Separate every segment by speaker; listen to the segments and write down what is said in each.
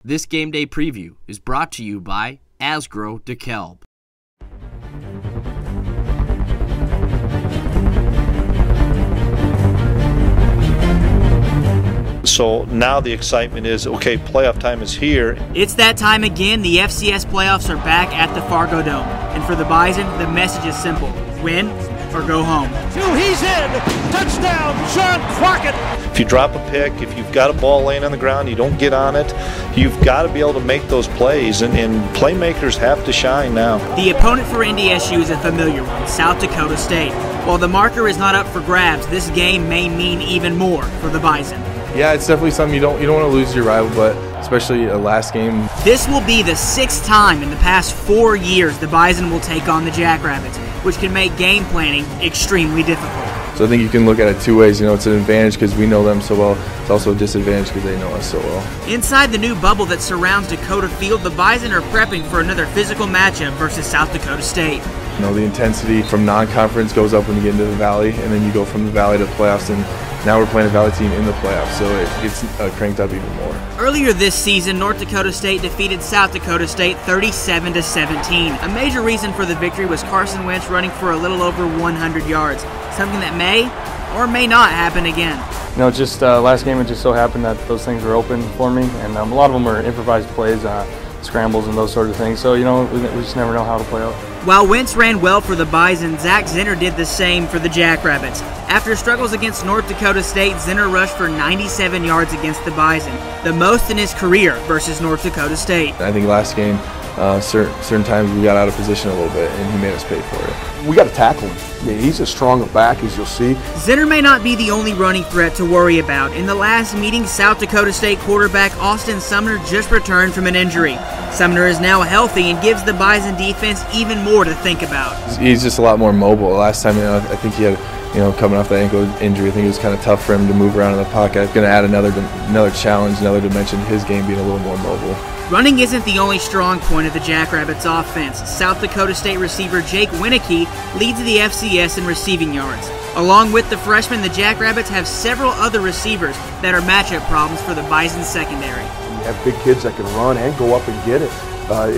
Speaker 1: This game day preview is brought to you by Asgrow DeKalb.
Speaker 2: So now the excitement is, okay, playoff time is here.
Speaker 3: It's that time again. The FCS playoffs are back at the Fargo Dome. And for the Bison, the message is simple. Win or go home.
Speaker 4: He's in! Touchdown, John Crockett!
Speaker 2: If you drop a pick, if you've got a ball laying on the ground, you don't get on it, you've got to be able to make those plays, and playmakers have to shine now.
Speaker 3: The opponent for NDSU is a familiar one, South Dakota State. While the marker is not up for grabs, this game may mean even more for the Bison.
Speaker 5: Yeah, it's definitely something you don't want to lose to your rival, but especially a last game.
Speaker 3: This will be the 6th time in the past 4 years the Bison will take on the Jackrabbits, which can make game planning extremely difficult.
Speaker 5: So I think you can look at it two ways. You know, it's an advantage because we know them so well. It's also a disadvantage because they know us so well.
Speaker 3: Inside the new bubble that surrounds Dakota Field, the Bison are prepping for another physical matchup versus South Dakota State.
Speaker 5: You know, the intensity from non-conference goes up when you get into the Valley, and then you go from the Valley to the playoffs, and now we're playing a Valley team in the playoffs, so it gets cranked up even more.
Speaker 3: Earlier this season, North Dakota State defeated South Dakota State 37-17. A major reason for the victory was Carson Wentz running for a little over 100 yards, something that may or may not happen again.
Speaker 6: You know, just last game it just so happened that those things were open for me, and a lot of them were improvised plays, scrambles and those sort of things, so you know, we just never know how to play out.
Speaker 3: While Wentz ran well for the Bison, Zach Zinner did the same for the Jackrabbits. After struggles against North Dakota State, Zinner rushed for 97 yards against the Bison, the most in his career versus North Dakota State.
Speaker 5: I think last game, certain times we got out of position a little bit, and he made us pay for it.
Speaker 7: We got to tackle him. I mean, he's as strong a back as you'll see.
Speaker 3: Zinner may not be the only running threat to worry about. In the last meeting, South Dakota State quarterback Austin Sumner just returned from an injury. Sumner is now healthy and gives the Bison defense even more to think about.
Speaker 5: He's just a lot more mobile. Last time, I think he had, coming off that ankle injury, I think it was kind of tough for him to move around in the pocket. It's going to add another challenge, another dimension to his game, being a little more mobile.
Speaker 3: Running isn't the only strong point of the Jackrabbits offense. South Dakota State receiver Jake Winicky leads the FCS in receiving yards. Along with the freshman, the Jackrabbits have several other receivers that are matchup problems for the Bison secondary.
Speaker 7: You have big kids that can run and go up and get it.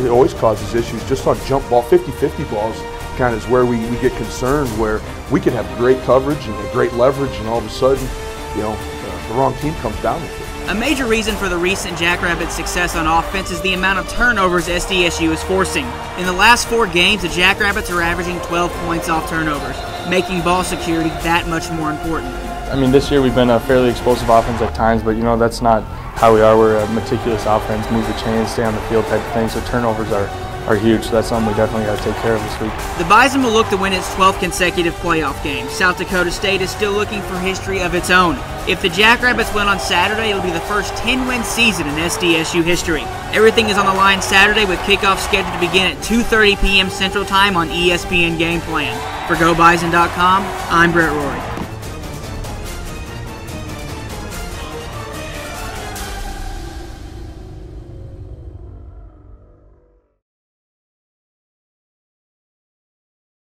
Speaker 7: It always causes issues just on jump ball. 50-50 balls kind of is where we get concerned, where we can have great coverage and great leverage, and all of a sudden, the wrong team comes down with it.
Speaker 3: A major reason for the recent Jackrabbits' success on offense is the amount of turnovers NDSU is forcing. In the last 4 games, the Jackrabbits are averaging 12 points off turnovers, making ball security that much more important.
Speaker 6: I mean, this year we've been a fairly explosive offense at times, but that's not how we are. We're a meticulous offense, move the chains, stay on the field type of thing, so turnovers are huge, so that's something we definitely got to take care of this week.
Speaker 3: The Bison will look to win its 12th consecutive playoff game. South Dakota State is still looking for history of its own. If the Jackrabbits win on Saturday, it'll be the first 10-win season in SDSU history. Everything is on the line Saturday, with kickoff scheduled to begin at 2:30 p.m. Central Time on ESPN Game Plan. For GoBison.com, I'm Brett Rory.